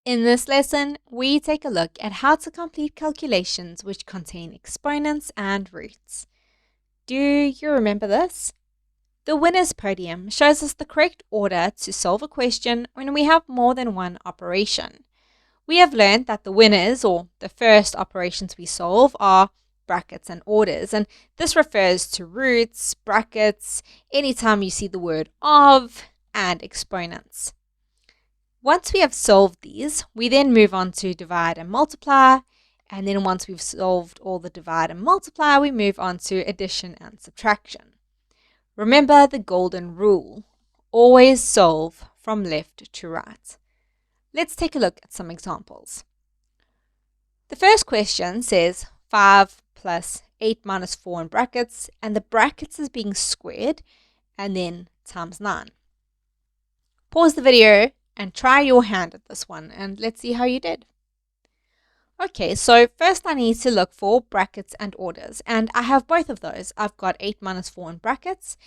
In this lesson, we take a look at how to complete calculations which contain exponents and roots. Do you remember this? The winner's podium shows us the correct order to solve a question when we have more than one operation. We have learned that the winners, or the first operations we solve, are brackets and orders, and this refers to roots, brackets, anytime you see the word of, and exponents. Once we have solved these, we then move on to divide and multiply, and then once we've solved all the divide and multiply, we move on to addition and subtraction. Remember the golden rule: always solve from left to right. Let's take a look at some examples. The first question says 5 plus 8 minus 4 in brackets, and the brackets is being squared, and then times 9. Pause the video and try your hand at this one, and let's see how you did. Okay, so first I need to look for brackets and orders, and I have both of those. I've got 8 minus 4 in brackets,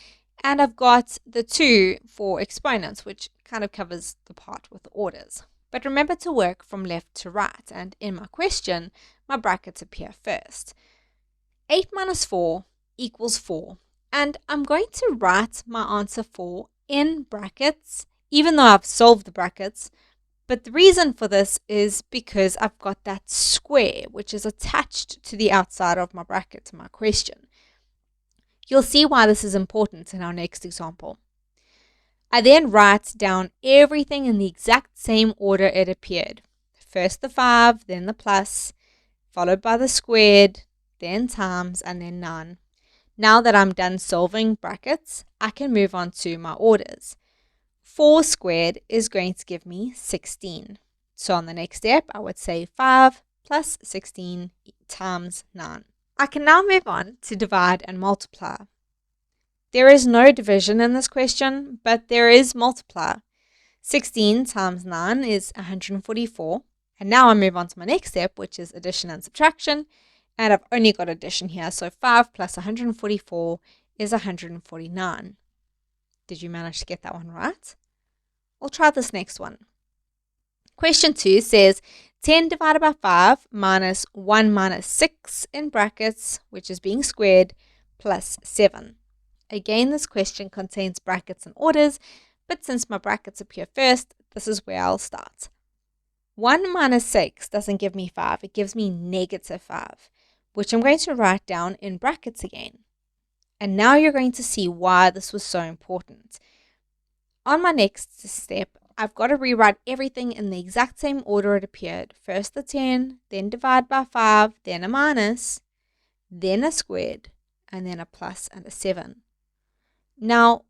and I've got the 2 for exponents, which kind of covers the part with the orders. But remember to work from left to right, and in my question, my brackets appear first. 8 minus 4 equals 4, and I'm going to write my answer 4 in brackets, even though I've solved the brackets. But the reason for this is because I've got that square, which is attached to the outside of my bracket in my question. You'll see why this is important in our next example. I then write down everything in the exact same order it appeared. First the 5, then the plus, followed by the squared, then times, and then 9. Now that I'm done solving brackets, I can move on to my orders. 4 squared is going to give me 16. So on the next step, I would say 5 plus 16 times 9. I can now move on to divide and multiply. There is no division in this question, but there is multiply. 16 times 9 is 144. And now I move on to my next step, which is addition and subtraction. And I've only got addition here, so 5 plus 144 is 149. Did you manage to get that one right? We'll try this next one. Question 2 says 10 divided by 5 minus 1 minus 6 in brackets, which is being squared, plus 7. Again, this question contains brackets and orders, but since my brackets appear first, this is where I'll start. 1 minus 6 doesn't give me 5, it gives me negative 5, which I'm going to write down in brackets again. And now you're going to see why this was so important. On my next step, I've got to rewrite everything in the exact same order it appeared. First the 10, then divide by 5, then a minus, then a squared, and then a plus and a 7. Now,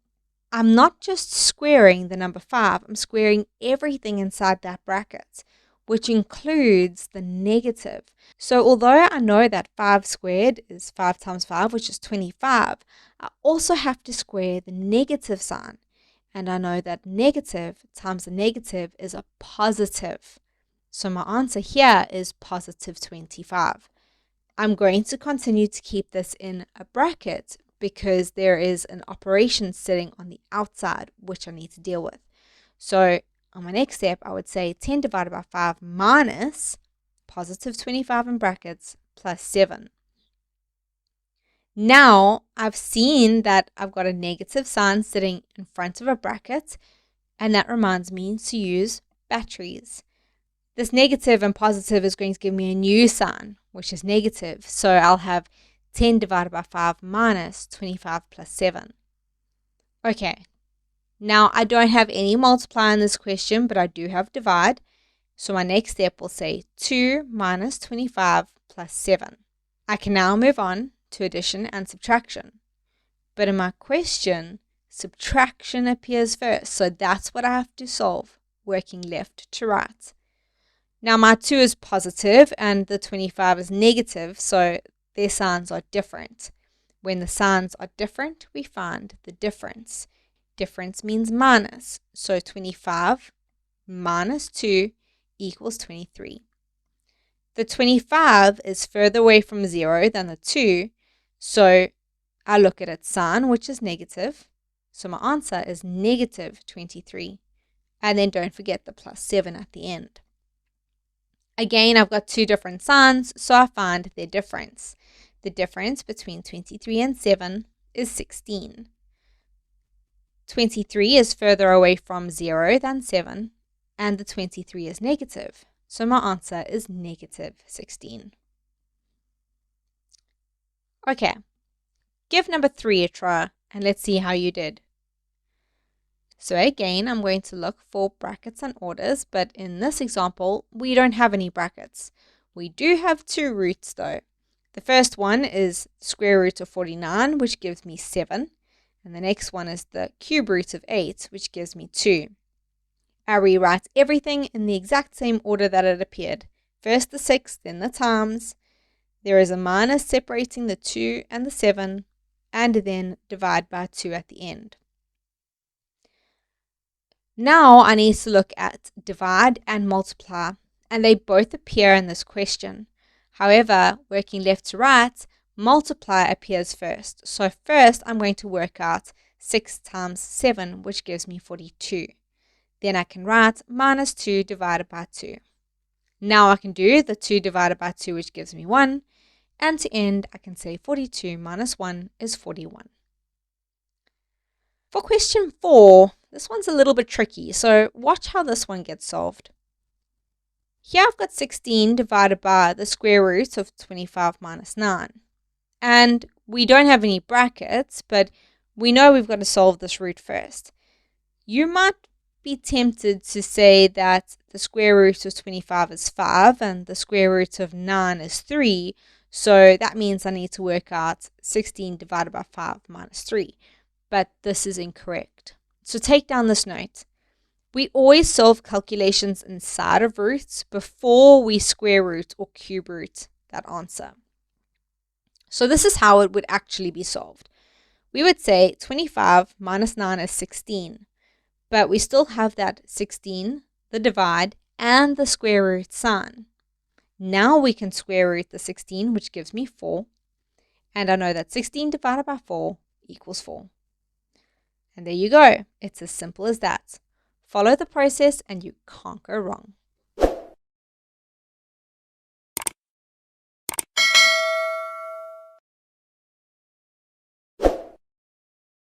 I'm not just squaring the number 5, I'm squaring everything inside that bracket, which includes the negative. So although I know that 5 squared is 5 times 5, which is 25, I also have to square the negative sign. And I know that negative times a negative is a positive. So my answer here is positive 25. I'm going to continue to keep this in a bracket because there is an operation sitting on the outside which I need to deal with. So on my next step, I would say 10 divided by 5 minus positive 25 in brackets plus 7. Now I've seen that I've got a negative sign sitting in front of a bracket, and that reminds me to use batteries. This negative and positive is going to give me a new sign, which is negative. So I'll have 10 divided by 5 minus 25 plus 7. Okay, now I don't have any multiply in this question, but I do have divide. So my next step will say 2 minus 25 plus 7. I can now move on to addition and subtraction. But in my question, subtraction appears first, so that's what I have to solve, working left to right. Now my 2 is positive and the 25 is negative, so their signs are different. When the signs are different, we find the difference. Difference means minus, so 25 minus 2 equals 23. The 25 is further away from 0 than the 2, so I look at its sign, which is negative. So my answer is negative 23. And then don't forget the plus 7 at the end. Again, I've got two different signs, so I find their difference. The difference between 23 and 7 is 16. 23 is further away from 0 than 7, and the 23 is negative. So my answer is negative 16. Okay, give number 3 a try, and let's see how you did. So again, I'm going to look for brackets and orders, but in this example, we don't have any brackets. We do have two roots though. The first one is square root of 49, which gives me 7. And the next one is the cube root of 8, which gives me 2. I rewrite everything in the exact same order that it appeared. First the 6, then the times. There is a minus separating the 2 and the 7, and then divide by 2 at the end. Now I need to look at divide and multiply, and they both appear in this question. However, working left to right, multiply appears first. So first I'm going to work out 6 times 7, which gives me 42. Then I can write minus 2 divided by 2. Now I can do the 2 divided by 2, which gives me 1. And to end, I can say 42 minus 1 is 41. For question 4, this one's a little bit tricky, so watch how this one gets solved. Here I've got 16 divided by the square root of 25 minus 9. And we don't have any brackets, but we know we've got to solve this root first. You might be tempted to say that the square root of 25 is 5 and the square root of 9 is 3, so that means I need to work out 16 divided by 5 minus 3. But this is incorrect. So take down this note. We always solve calculations inside of roots before we square root or cube root that answer. So this is how it would actually be solved. We would say 25 minus 9 is 16, but we still have that 16, the divide, and the square root sign. Now we can square root the 16, which gives me 4, and I know that 16 divided by 4 equals 4. And there you go. It's as simple as that. Follow the process and you can't go wrong.